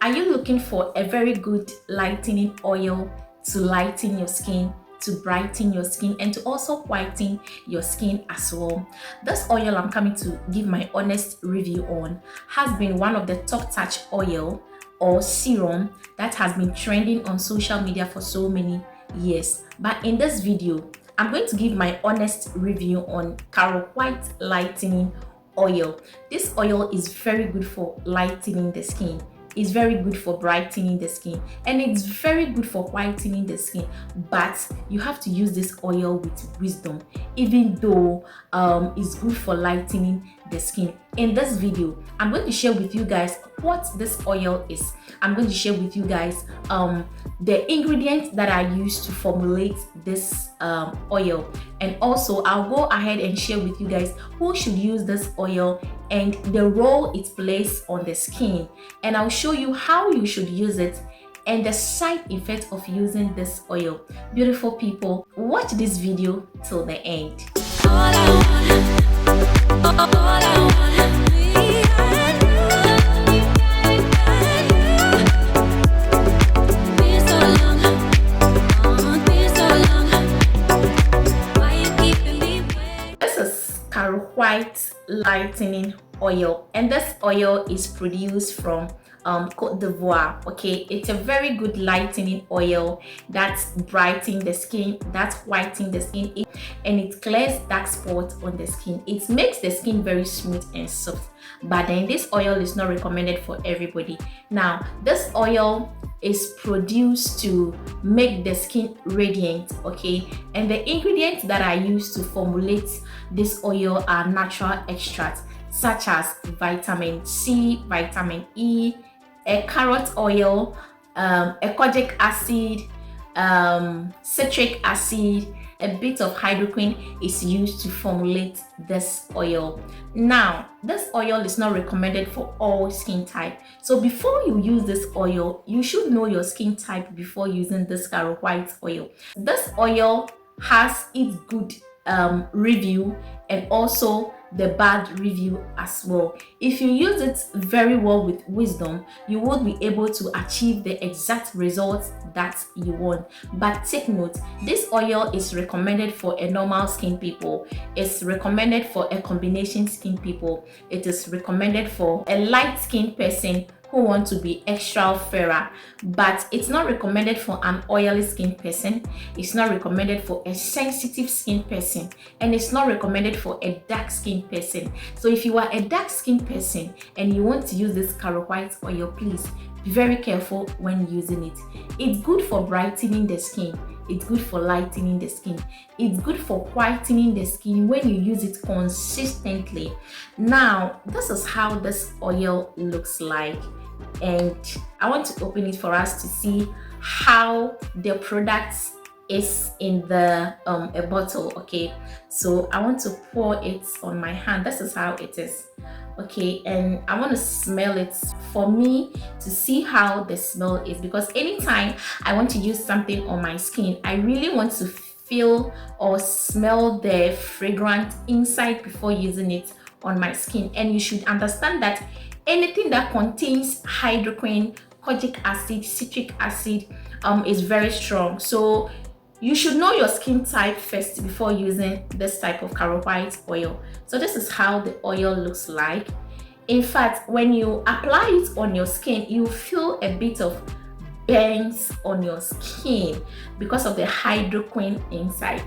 Are you looking for a very good lightening oil to lighten your skin, to brighten your skin, and to also whiten your skin as well? This oil I'm coming to give my honest review on has been one of the top touch oil or serum that has been trending on social media for so many years. But in this video, I'm going to give my honest review on Caro White lightening oil. This oil is very good for lightening the skin. It's very good for brightening the skin, and it's very good for whitening the skin, but you have to use this oil with wisdom. Even though it's good for lightening the skin, in this video I'm going to share with you guys what this oil is. I'm going to share with you guys the ingredients that I use to formulate this oil, and also I'll go ahead and share with you guys who should use this oil and the role it plays on the skin, and I'll show you how you should use it and the side effects of using this oil. Beautiful people, watch this video till the end. This is Caro White lightening oil, and this oil is produced from Cote d'Ivoire. Okay, it's a very good lightening oil that's brightening the skin, that's whitening the skin, and it clears dark spots on the skin. It makes the skin very smooth and soft. But then this oil is not recommended for everybody. Now, this oil is produced to make the skin radiant, okay, and the ingredients that I use to formulate this oil are natural extracts such as vitamin C, vitamin E, a carrot oil, a kojic acid, citric acid, a bit of hydroquinone is used to formulate this oil. Now, this oil is not recommended for all skin type. So before you use this oil, you should know your skin type before using this Caro White oil. This oil has its good review and also the bad review as well. If you use it very well with wisdom, you will be able to achieve the exact results that you want. But take note, this oil is recommended for a normal skin people. It's recommended for a combination skin people. It is recommended for a light skin person who want to be extra fairer, but it's not recommended for an oily skin person. It's not recommended for a sensitive skin person, and it's not recommended for a dark skin person. So if you are a dark skin person and you want to use this Caro White oil, please be very careful when using it. It's good for brightening the skin, it's good for lightening the skin, it's good for whitening the skin when you use it consistently. Now, this is how this oil looks like, and I want to open it for us to see how the product is in the a bottle. Okay, so I want to pour it on my hand. This is how it is. Okay, and I want to smell it for me to see how the smell is, because anytime I want to use something on my skin, I really want to feel or smell the fragrance inside before using it on my skin. And you should understand that anything that contains hydroquinone, kojic acid, citric acid is very strong. So you should know your skin type first before using this type of Caro White oil. So this is how the oil looks like. In fact, when you apply it on your skin, you feel a bit of burns on your skin because of the hydroquinone inside.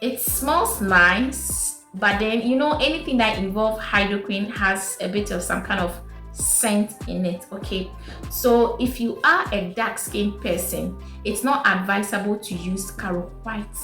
It smells nice, but then you know anything that involves hydroquinone has a bit of some kind of scent in it. Okay, so if you are a dark skinned person, it's not advisable to use Caro White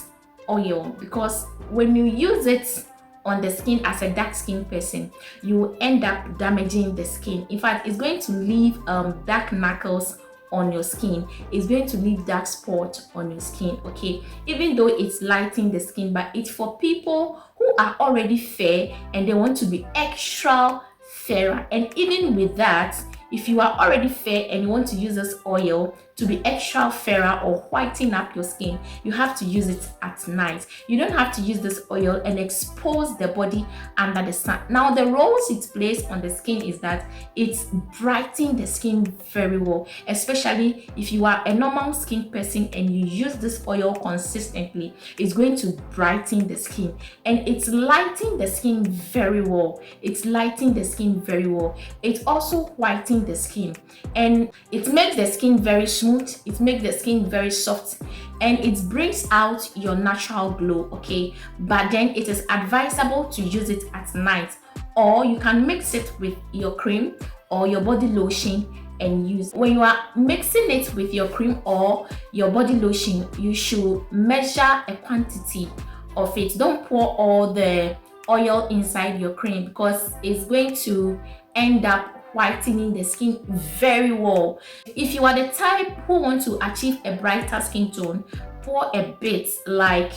oil, because when you use it on the skin as a dark skinned person, you will end up damaging the skin. In fact, it's going to leave dark knuckles on your skin. It's going to leave dark spots on your skin. Okay, even though it's lightening the skin, but it's for people who are already fair and they want to be extra fairer. And even with that, if you are already fair and you want to use this oil to be extra fairer or whiten up your skin, you have to use it at night. You don't have to use this oil and expose the body under the sun. Now, the roles it plays on the skin is that it's brightening the skin very well, especially if you are a normal skin person and you use this oil consistently. It's going to brighten the skin, and it's lighting the skin very well. It's lighting the skin very well. It also whitening the skin, and it makes the skin very smooth. It makes the skin very soft, and it brings out your natural glow. Okay, but then it is advisable to use it at night, or you can mix it with your cream or your body lotion and use. When you are mixing it with your cream or your body lotion, you should measure a quantity of it. Don't pour all the oil inside your cream, because it's going to end up whitening the skin very well. If you are the type who want to achieve a brighter skin tone, pour a bit. Like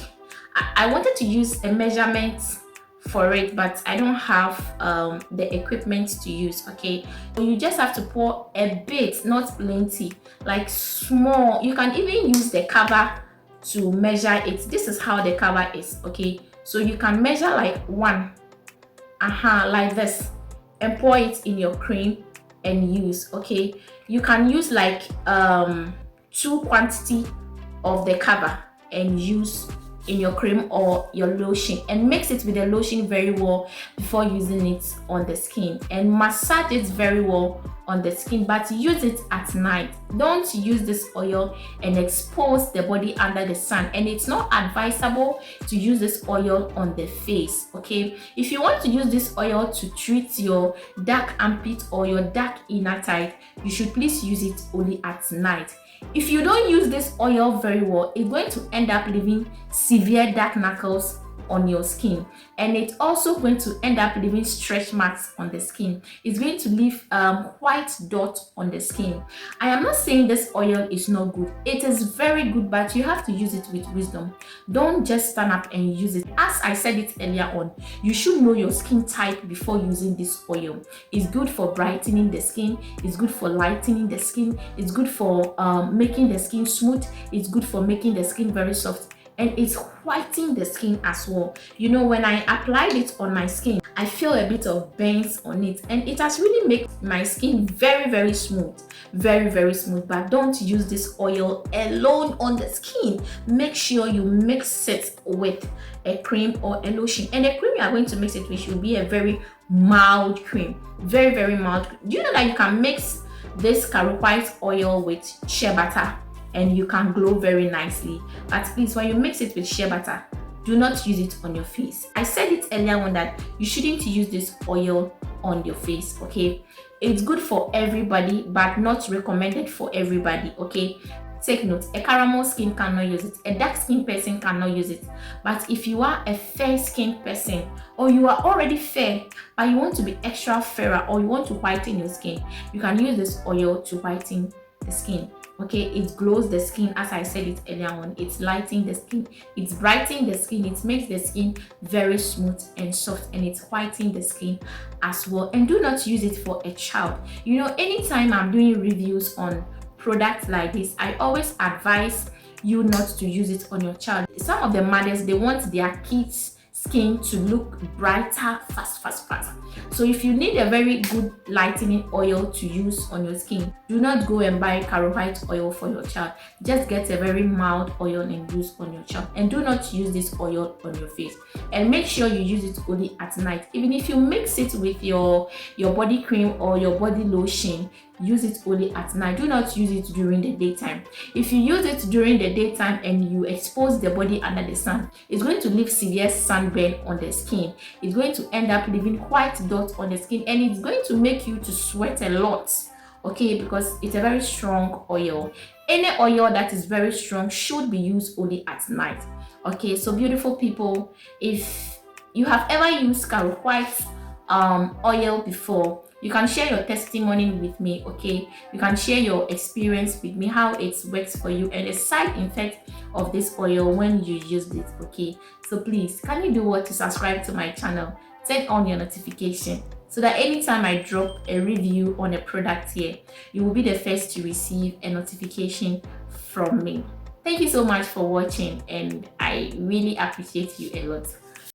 I wanted to use a measurement for it, but I don't have the equipment to use. Okay, so you just have to pour a bit, not plenty, like small. You can even use the cover to measure it. This is how the cover is. Okay, so you can measure like one, like this, and pour it in your cream and use. Okay, you can use like 2 quantity of the cover and use in your cream or your lotion, and mix it with the lotion very well before using it on the skin, and massage it very well on the skin, but use it at night. Don't use this oil and expose the body under the sun, and it's not advisable to use this oil on the face. Okay, if you want to use this oil to treat your dark armpit or your dark inner thigh, you should please use it only at night. If you don't use this oil very well, it's going to end up leaving severe dark knuckles on your skin, and it's also going to end up leaving stretch marks on the skin. It's going to leave white dots on the skin. I am not saying this oil is not good. It is very good, but you have to use it with wisdom. Don't just stand up and use it. As I said it earlier on, you should know your skin type before using this oil. It's good for brightening the skin. It's good for lightening the skin. It's good for making the skin smooth. It's good for making the skin very soft, and it's whitening the skin as well. You know, when I applied it on my skin, I feel a bit of burns on it, and it has really made my skin very smooth, very smooth. But don't use this oil alone on the skin. Make sure you mix it with a cream or a lotion, and the cream you are going to mix it with should be a very mild cream, very mild. Do you know that you can mix this Caro White oil with shea butter and you can glow very nicely? But please, when you mix it with shea butter, do not use it on your face. I said it earlier on that you shouldn't use this oil on your face. Okay, it's good for everybody, but not recommended for everybody. Okay, take note, a caramel skin cannot use it, a dark skin person cannot use it. But if you are a fair skin person, or you are already fair but you want to be extra fairer, or you want to whiten your skin, you can use this oil to whiten the skin. Okay, it glows the skin, as I said it earlier on. It's lightening the skin, it's brightening the skin, it makes the skin very smooth and soft, and it's whitening the skin as well. And do not use it for a child. You know, anytime I'm doing reviews on products like this, I always advise you not to use it on your child. Some of the mothers, they want their kids' skin to look brighter fast. So if you need a very good lightening oil to use on your skin, do not go and buy Caro White oil for your child. Just get a very mild oil and use on your child, and do not use this oil on your face. And make sure you use it only at night. Even if you mix it with your body cream or your body lotion, use it only at night. Do not use it during the daytime. If you use it during the daytime and you expose the body under the sun, it's going to leave severe sunburn on the skin. It's going to end up leaving white dots on the skin, and it's going to make you to sweat a lot. Okay, because it's a very strong oil. Any oil that is very strong should be used only at night. Okay, so beautiful people, if you have ever used Caro White oil before, you can share your testimony with me. Okay, you can share your experience with me, how it works for you, and the side effect of this oil when you use it. Okay, so please, can you do what to subscribe to my channel, turn on your notification so that anytime I drop a review on a product here, you will be the first to receive a notification from me. Thank you so much for watching, and I really appreciate you a lot.